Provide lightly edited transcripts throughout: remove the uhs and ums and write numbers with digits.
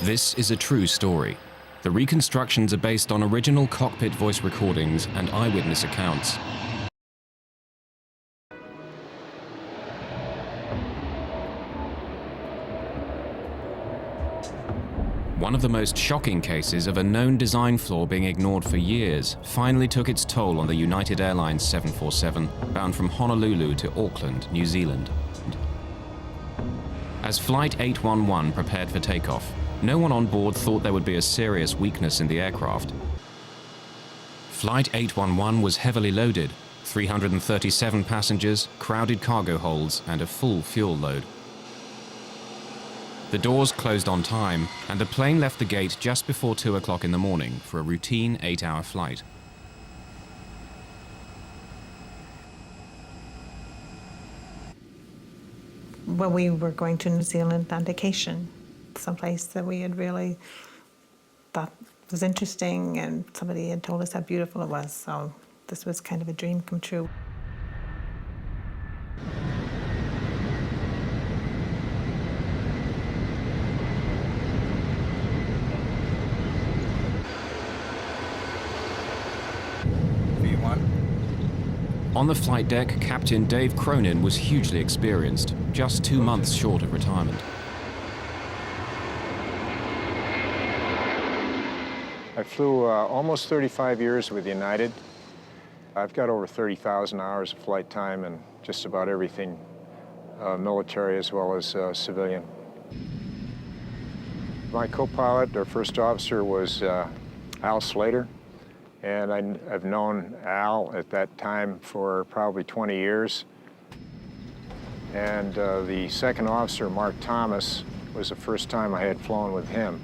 This is a true story. The reconstructions are based on original cockpit voice recordings and eyewitness accounts. One of the most shocking cases of a known design flaw being ignored for years finally took its toll on the United Airlines 747, bound from Honolulu to Auckland, New Zealand. As Flight 811 prepared for takeoff, no one on board thought there would be a serious weakness in the aircraft. Flight 811 was heavily loaded, 337 passengers, crowded cargo holds, and a full fuel load. The doors closed on time, and the plane left the gate just before 2 o'clock in the morning for a routine 8-hour flight. Well, we were going to New Zealand on vacation, someplace that we had really thought was interesting, and somebody had told us how beautiful it was, so this was kind of a dream come true. On the flight deck, Captain Dave Cronin was hugely experienced, just 2 months short of retirement. I flew almost 35 years with United. I've got over 30,000 hours of flight time and just about everything, military as well as civilian. My co-pilot, or first officer, was Al Slater. And I've known Al at that time for probably 20 years. And the second officer, Mark Thomas, was the first time I had flown with him.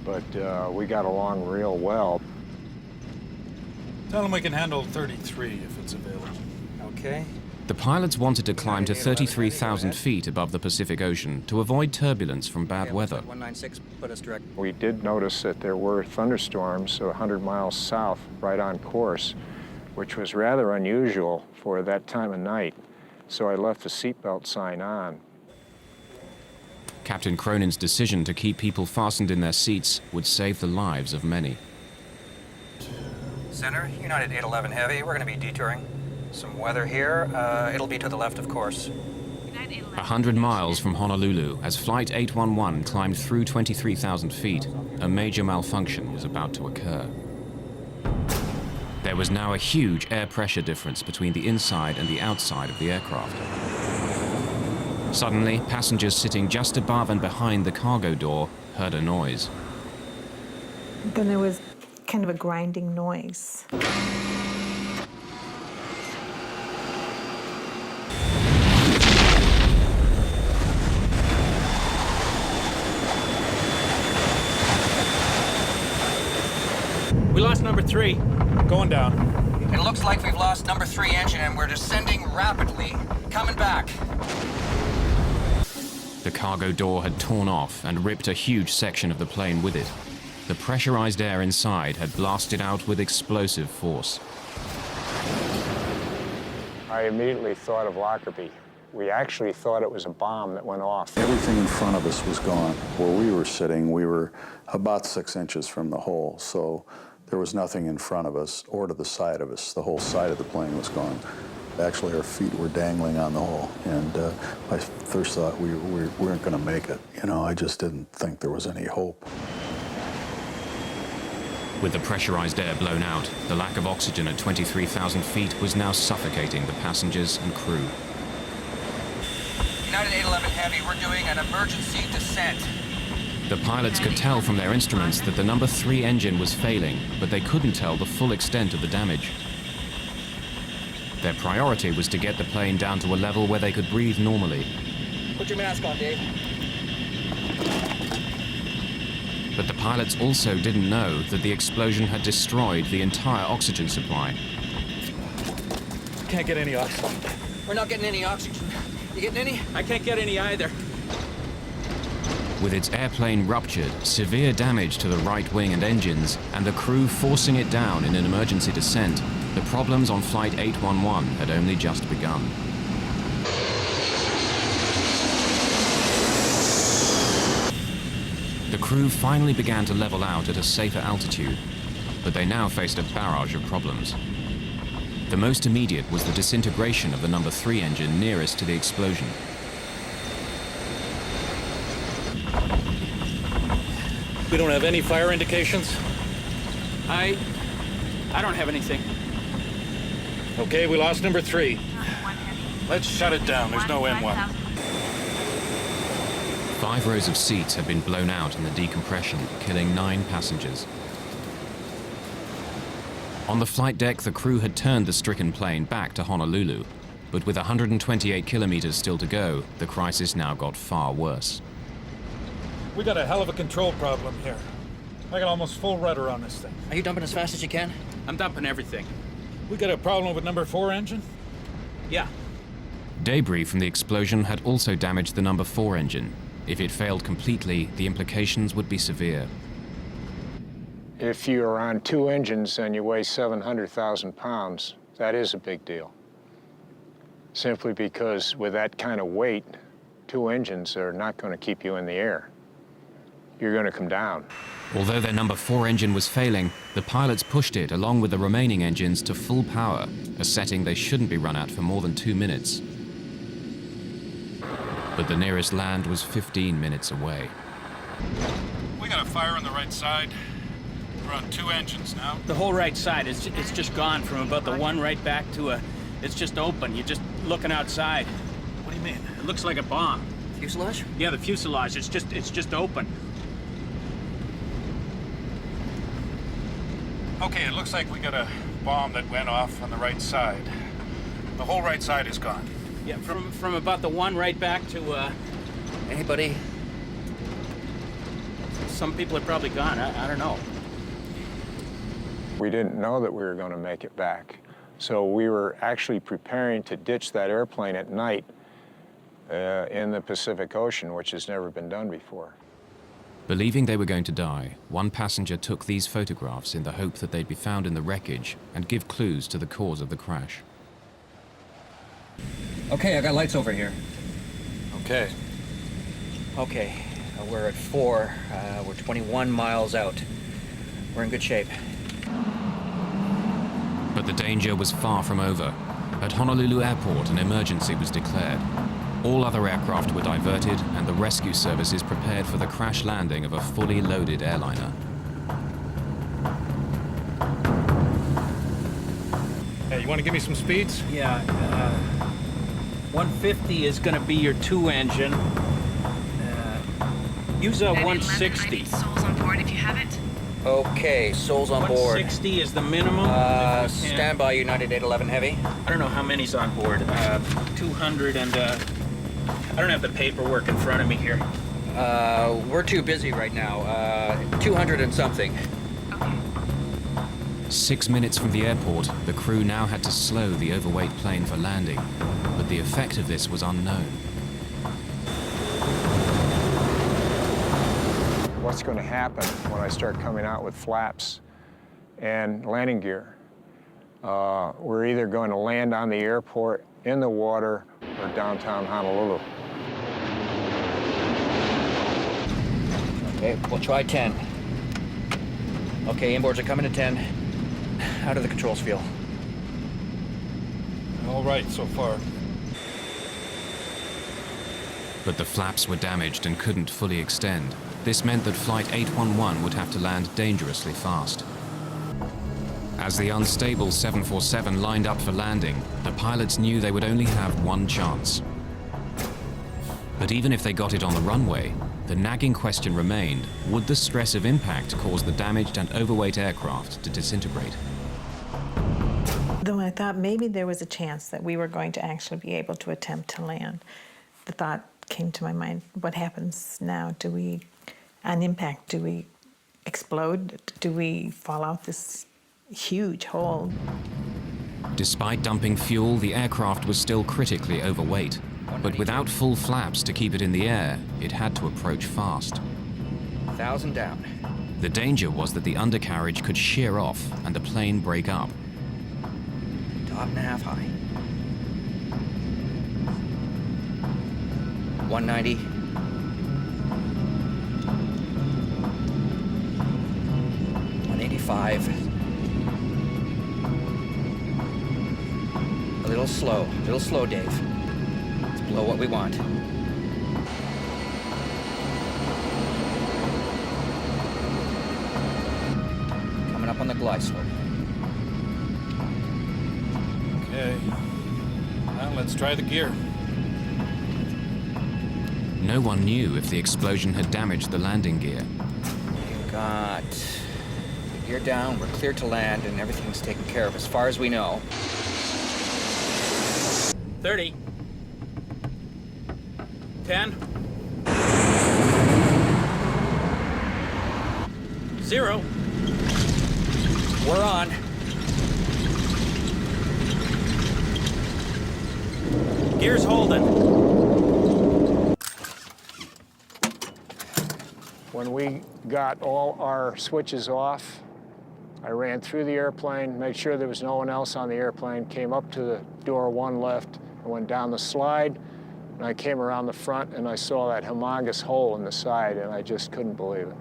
But we got along real well. Tell him we can handle 33 if it's available. Okay. The pilots wanted to climb to 33,000 feet above the Pacific Ocean to avoid turbulence from bad weather. 196, put us direct. We did notice that there were thunderstorms 100 miles south, right on course, which was rather unusual for that time of night. So I left the seatbelt sign on. Captain Cronin's decision to keep people fastened in their seats would save the lives of many. Center, United 811 Heavy, we're going to be detouring. Some weather here. It'll be to the left, of course. 100 miles from Honolulu, as Flight 811 climbed through 23,000 feet, a major malfunction was about to occur. There was now a huge air pressure difference between the inside and the outside of the aircraft. Suddenly, passengers sitting just above and behind the cargo door heard a noise. Then there was kind of a grinding noise. We lost number 3. Going down. It looks like we've lost number 3 engine and we're descending rapidly. Coming back. The cargo door had torn off and ripped a huge section of the plane with it. The pressurized air inside had blasted out with explosive force. I immediately thought of Lockerbie. We actually thought it was a bomb that went off. Everything in front of us was gone. Where we were sitting, we were about 6 inches from the hole, so there was nothing in front of us or to the side of us. The whole side of the plane was gone. Actually, our feet were dangling on the hole, and I first thought we weren't going to make it. You know, I just didn't think there was any hope. With the pressurized air blown out, the lack of oxygen at 23,000 feet was now suffocating the passengers and crew. United 811 Heavy, we're doing an emergency descent. The pilots could tell from their instruments that the number 3 engine was failing, but they couldn't tell the full extent of the damage. Their priority was to get the plane down to a level where they could breathe normally. Put your mask on, Dave. But the pilots also didn't know that the explosion had destroyed the entire oxygen supply. Can't get any oxygen. We're not getting any oxygen. You getting any? I can't get any either. With its airplane ruptured, severe damage to the right wing and engines, and the crew forcing it down in an emergency descent, the problems on Flight 811 had only just begun. The crew finally began to level out at a safer altitude, but they now faced a barrage of problems. The most immediate was the disintegration of the number 3 engine nearest to the explosion. We don't have any fire indications? I don't have anything. Okay, we lost number 3. Let's shut it down. There's no M1. 5 rows of seats had been blown out in the decompression, killing 9 passengers. On the flight deck, the crew had turned the stricken plane back to Honolulu, but with 128 kilometers still to go, the crisis now got far worse. We got a hell of a control problem here. I got almost full rudder on this thing. Are you dumping as fast as you can? I'm dumping everything. We got a problem with number 4 engine? Yeah. Debris from the explosion had also damaged the number 4 engine. If it failed completely, the implications would be severe. If you're on 2 engines and you weigh 700,000 pounds, that is a big deal. Simply because with that kind of weight, 2 engines are not going to keep you in the air. You're going to come down. Although their number 4 engine was failing, the pilots pushed it along with the remaining engines to full power, a setting they shouldn't be run at for more than 2 minutes. But the nearest land was 15 minutes away. We got a fire on the right side. We're on 2 engines now. The whole right side, it's just gone from about the one right back to it's just open. You're just looking outside. What do you mean? It looks like a bomb. Fuselage? Yeah, the fuselage, it's just open. Okay, it looks like we got a bomb that went off on the right side. The whole right side is gone. Yeah, from about the one right back to, Anybody? some people are probably gone. I don't know. We didn't know that we were going to make it back. So we were actually preparing to ditch that airplane at night in the Pacific Ocean, which has never been done before. Believing they were going to die, one passenger took these photographs in the hope that they'd be found in the wreckage and give clues to the cause of the crash. Okay, I got lights over here. Okay. Okay, we're at 4. We're 21 miles out. We're in good shape. But the danger was far from over. At Honolulu Airport, an emergency was declared. All other aircraft were diverted, and the rescue services prepared for the crash landing of a fully loaded airliner. Hey, you want to give me some speeds? Yeah, 150 is going to be your 2 engine. Use a 160. Souls on board if you have it. Okay, souls on board. 160 is the minimum. If you can. Stand by, United 811 Heavy. I don't know how many's on board. 200 and I don't have the paperwork in front of me here. We're too busy right now. 200 and something. 6 minutes from the airport, the crew now had to slow the overweight plane for landing, but the effect of this was unknown. What's going to happen when I start coming out with flaps and landing gear? We're either going to land on the airport, in the water, or downtown Honolulu. Okay, we'll try 10. Okay, inboards are coming to 10. How do the controls feel? All right so far. But the flaps were damaged and couldn't fully extend. This meant that Flight 811 would have to land dangerously fast. As the unstable 747 lined up for landing, the pilots knew they would only have one chance. But even if they got it on the runway, the nagging question remained, would the stress of impact cause the damaged and overweight aircraft to disintegrate? Though I thought maybe there was a chance that we were going to actually be able to attempt to land, the thought came to my mind, what happens now? Do we, on impact, do we explode? Do we fall out this huge hole? Despite dumping fuel, the aircraft was still critically overweight. But without full flaps to keep it in the air, it had to approach fast. 1,000 down. The danger was that the undercarriage could shear off and the plane break up. Top and a half high. 190. 5. A little slow, Dave. It's below what we want. Coming up on the glide slope. Okay. Now let's try the gear. No one knew if the explosion had damaged the landing gear. We've got the gear down, we're clear to land, and everything's taken care of as far as we know. 30. 10. 0. We're on. Gear's holding. When we got all our switches off, I ran through the airplane, made sure there was no one else on the airplane, came up to the door 1 left, and went down the slide, and I came around the front and I saw that humongous hole in the side, and I just couldn't believe it.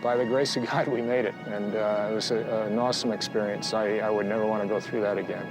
By the grace of God, we made it, and it was an awesome experience. I would never want to go through that again.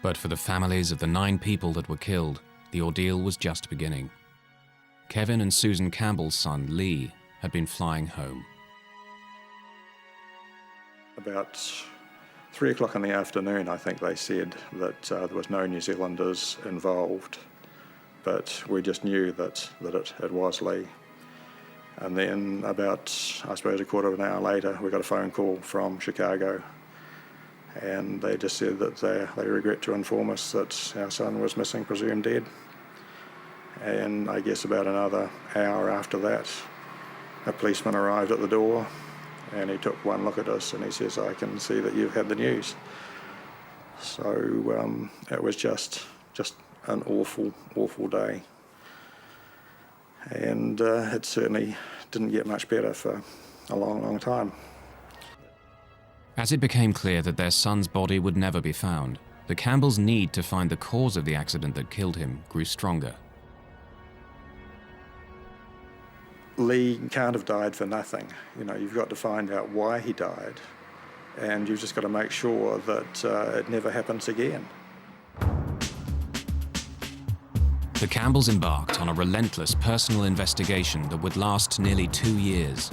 But for the families of the 9 people that were killed, the ordeal was just beginning. Kevin and Susan Campbell's son, Lee, had been flying home. About 3 o'clock in the afternoon, I think they said that there was no New Zealanders involved, but we just knew that it was Lee. And then about, I suppose, a quarter of an hour later, we got a phone call from Chicago, and they just said that they regret to inform us that our son was missing, presumed dead. And I guess about another hour after that, a policeman arrived at the door, and he took one look at us and he says, "I can see that you've had the news." So it was just an awful day. And it certainly didn't get much better for a long time. As it became clear that their son's body would never be found, the Campbells' need to find the cause of the accident that killed him grew stronger. Lee can't have died for nothing. You know, you've got to find out why he died, and you've just got to make sure that it never happens again. The Campbells embarked on a relentless personal investigation that would last nearly 2 years.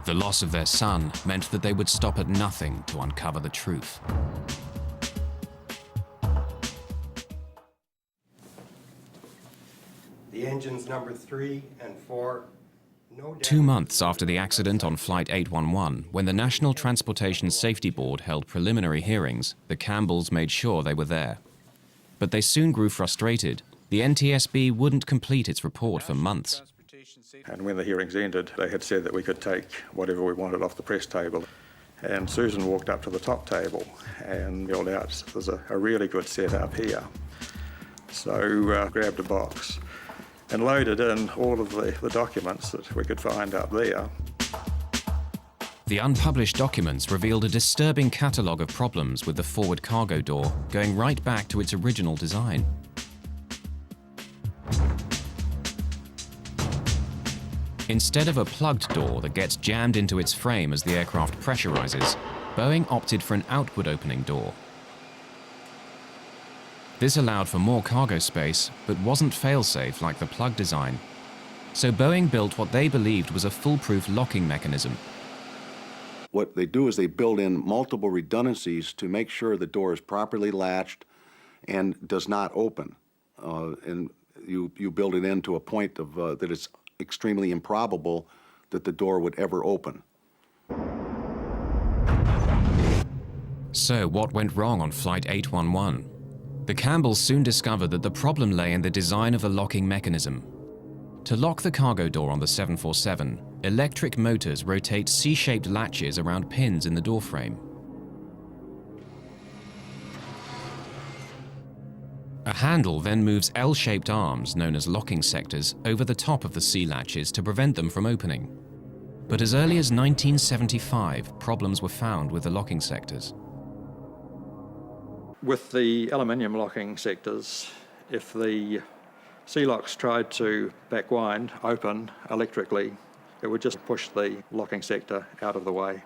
The loss of their son meant that they would stop at nothing to uncover the truth. The engines number 3 and 4. 2 months after the accident on Flight 811, when the National Transportation Safety Board held preliminary hearings, the Campbells made sure they were there. But they soon grew frustrated. The NTSB wouldn't complete its report for months. And when the hearings ended, they had said that we could take whatever we wanted off the press table. And Susan walked up to the top table and yelled out, "There's a really good setup here." So grabbed a box and loaded in all of the documents that we could find up there. The unpublished documents revealed a disturbing catalogue of problems with the forward cargo door, going right back to its original design. Instead of a plugged door that gets jammed into its frame as the aircraft pressurizes, Boeing opted for an outward opening door. This allowed for more cargo space, but wasn't fail-safe like the plug design. So Boeing built what they believed was a foolproof locking mechanism. What they do is they build in multiple redundancies to make sure the door is properly latched and does not open. And you build it in to a point of that it's extremely improbable that the door would ever open. So what went wrong on Flight 811? The Campbells soon discovered that the problem lay in the design of the locking mechanism. To lock the cargo door on the 747, electric motors rotate C-shaped latches around pins in the doorframe. A handle then moves L-shaped arms, known as locking sectors, over the top of the sea latches to prevent them from opening. But as early as 1975, problems were found with the locking sectors. With the aluminium locking sectors, if the sea locks tried to backwind, open electrically, it would just push the locking sector out of the way.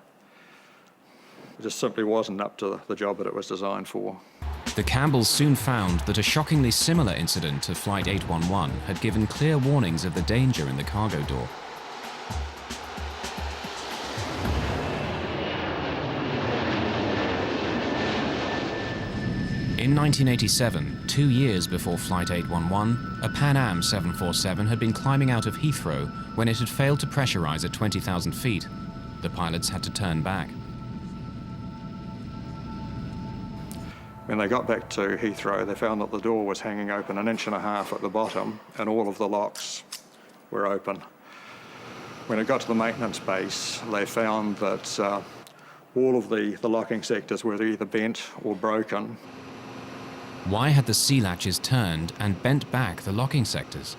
It just simply wasn't up to the job that it was designed for. The Campbells soon found that a shockingly similar incident to Flight 811 had given clear warnings of the danger in the cargo door. In 1987, 2 years before Flight 811, a Pan Am 747 had been climbing out of Heathrow when it had failed to pressurize at 20,000 feet. The pilots had to turn back. When they got back to Heathrow, they found that the door was hanging open 1.5 inches at the bottom, and all of the locks were open. When it got to the maintenance base, they found that all of the locking sectors were either bent or broken. Why had the sea latches turned and bent back the locking sectors?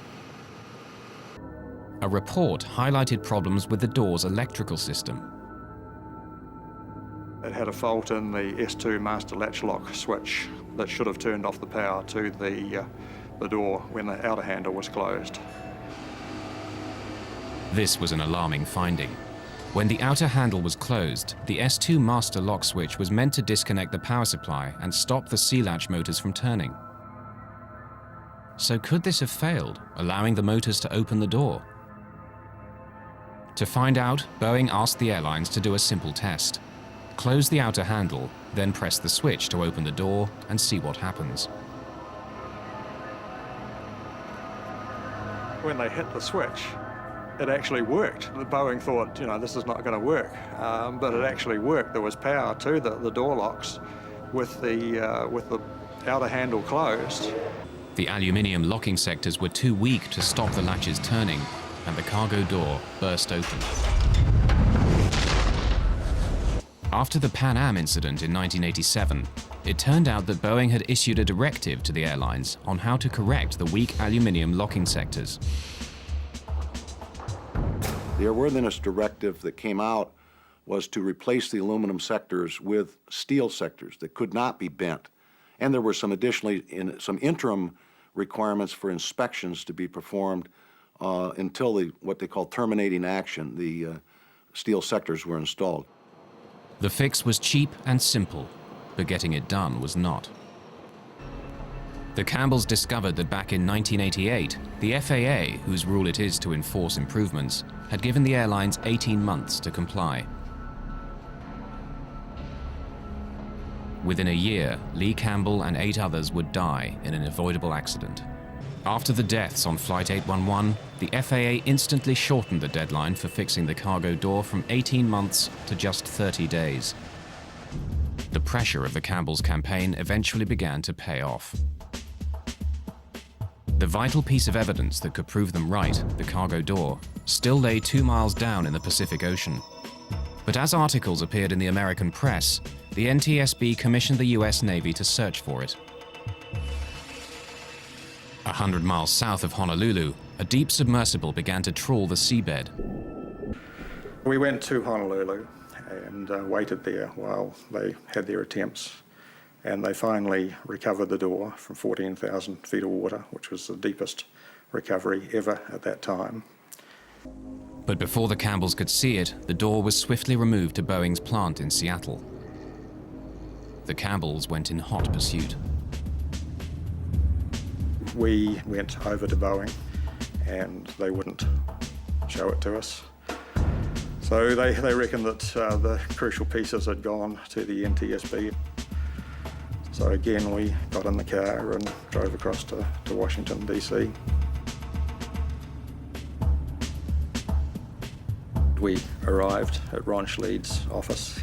A report highlighted problems with the door's electrical system. It had a fault in the S2 master latch lock switch that should have turned off the power to the door when the outer handle was closed. This was an alarming finding. When the outer handle was closed, the S2 master lock switch was meant to disconnect the power supply and stop the sea latch motors from turning. So could this have failed, allowing the motors to open the door? To find out, Boeing asked the airlines to do a simple test. Close the outer handle, then press the switch to open the door and see what happens. When they hit the switch, it actually worked. The Boeing thought, this is not going to work, but it actually worked. There was power to the door locks with the outer handle closed. The aluminium locking sectors were too weak to stop the latches turning, and the cargo door burst open. After the Pan Am incident in 1987, it turned out that Boeing had issued a directive to the airlines on how to correct the weak aluminium locking sectors. The airworthiness directive that came out was to replace the aluminum sectors with steel sectors that could not be bent. And there were some some interim requirements for inspections to be performed until what they call terminating action, the steel sectors were installed. The fix was cheap and simple, but getting it done was not. The Campbells discovered that back in 1988, the FAA, whose rule it is to enforce improvements, had given the airlines 18 months to comply. Within a year, Lee Campbell and 8 others would die in an avoidable accident. After the deaths on Flight 811, the FAA instantly shortened the deadline for fixing the cargo door from 18 months to just 30 days. The pressure of the Campbells' campaign eventually began to pay off. The vital piece of evidence that could prove them right, the cargo door, still lay 2 miles down in the Pacific Ocean. But as articles appeared in the American press, the NTSB commissioned the US Navy to search for it. 100 miles south of Honolulu, a deep submersible began to trawl the seabed. We went to Honolulu and waited there while they had their attempts. And they finally recovered the door from 14,000 feet of water, which was the deepest recovery ever at that time. But before the Campbells could see it, the door was swiftly removed to Boeing's plant in Seattle. The Campbells went in hot pursuit. We went over to Boeing and they wouldn't show it to us. So they reckoned that the crucial pieces had gone to the NTSB. So again, we got in the car and drove across to Washington, DC. We arrived at Ron Schleid's office,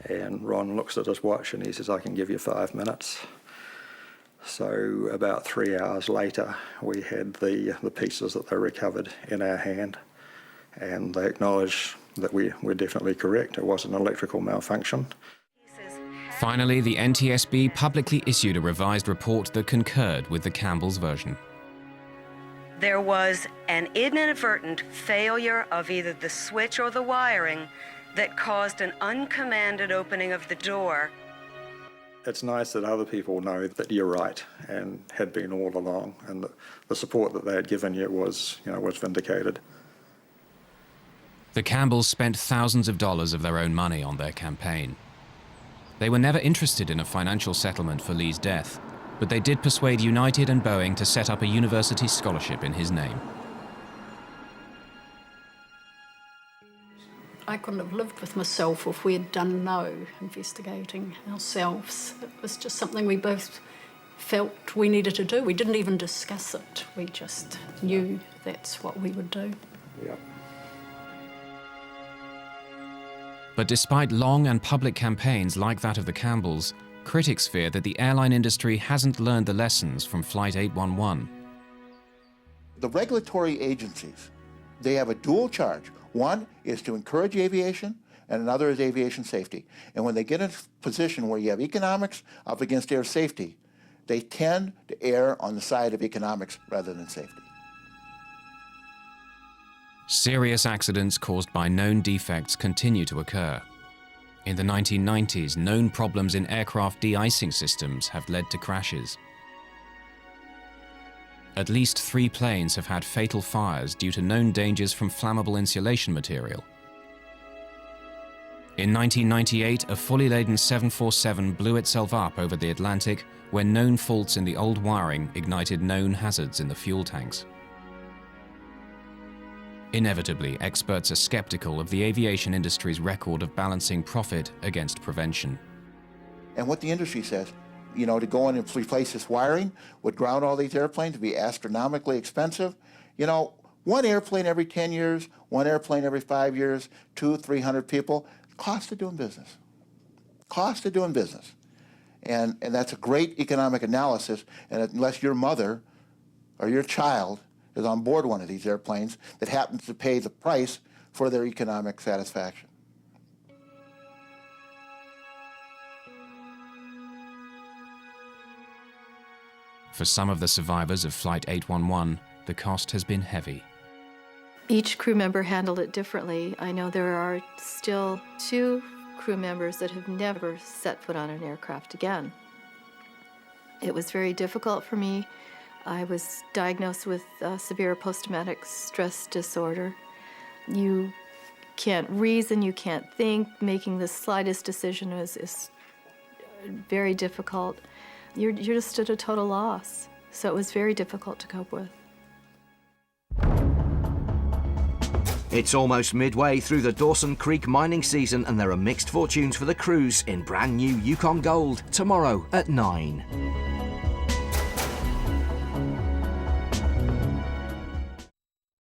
and Ron looks at his watch and he says, "I can give you 5 minutes." So about 3 hours later, we had the pieces that they recovered in our hand, and they acknowledged that we were definitely correct. It was an electrical malfunction. Finally, the NTSB publicly issued a revised report that concurred with the Campbell's version. There was an inadvertent failure of either the switch or the wiring that caused an uncommanded opening of the door. It's nice that other people know that you're right and had been all along, and the support that they had given you was vindicated. The Campbells spent thousands of dollars of their own money on their campaign. They were never interested in a financial settlement for Lee's death, but they did persuade United and Boeing to set up a university scholarship in his name. I couldn't have lived with myself if we had done no investigating ourselves. It was just something we both felt we needed to do. We didn't even discuss it. We just knew that's what we would do. Yeah. But despite long and public campaigns like that of the Campbells, critics fear that the airline industry hasn't learned the lessons from Flight 811. The regulatory agencies, they have a dual charge. One is to encourage aviation, and another is aviation safety. And when they get in a position where you have economics up against air safety, they tend to err on the side of economics rather than safety. Serious accidents caused by known defects continue to occur. In the 1990s, known problems in aircraft de-icing systems have led to crashes. At least 3 planes have had fatal fires due to known dangers from flammable insulation material. In 1998, a fully laden 747 blew itself up over the Atlantic when known faults in the old wiring ignited known hazards in the fuel tanks. Inevitably, experts are skeptical of the aviation industry's record of balancing profit against prevention. And what the industry says, to go in and replace this wiring would ground all these airplanes, be astronomically expensive. One airplane every 10 years, one airplane every 5 years, 200-300 people, cost of doing business. Cost of doing business. And that's a great economic analysis, and unless your mother or your child is on board one of these airplanes that happens to pay the price for their economic satisfaction. For some of the survivors of Flight 811, the cost has been heavy. Each crew member handled it differently. I know there are still 2 crew members that have never set foot on an aircraft again. It was very difficult for me. I was diagnosed with severe post-traumatic stress disorder. You can't reason, you can't think. Making the slightest decision is very difficult. You're just at a total loss. So it was very difficult to cope with. It's almost midway through the Dawson Creek mining season, and there are mixed fortunes for the crews in brand new Yukon Gold tomorrow at 9.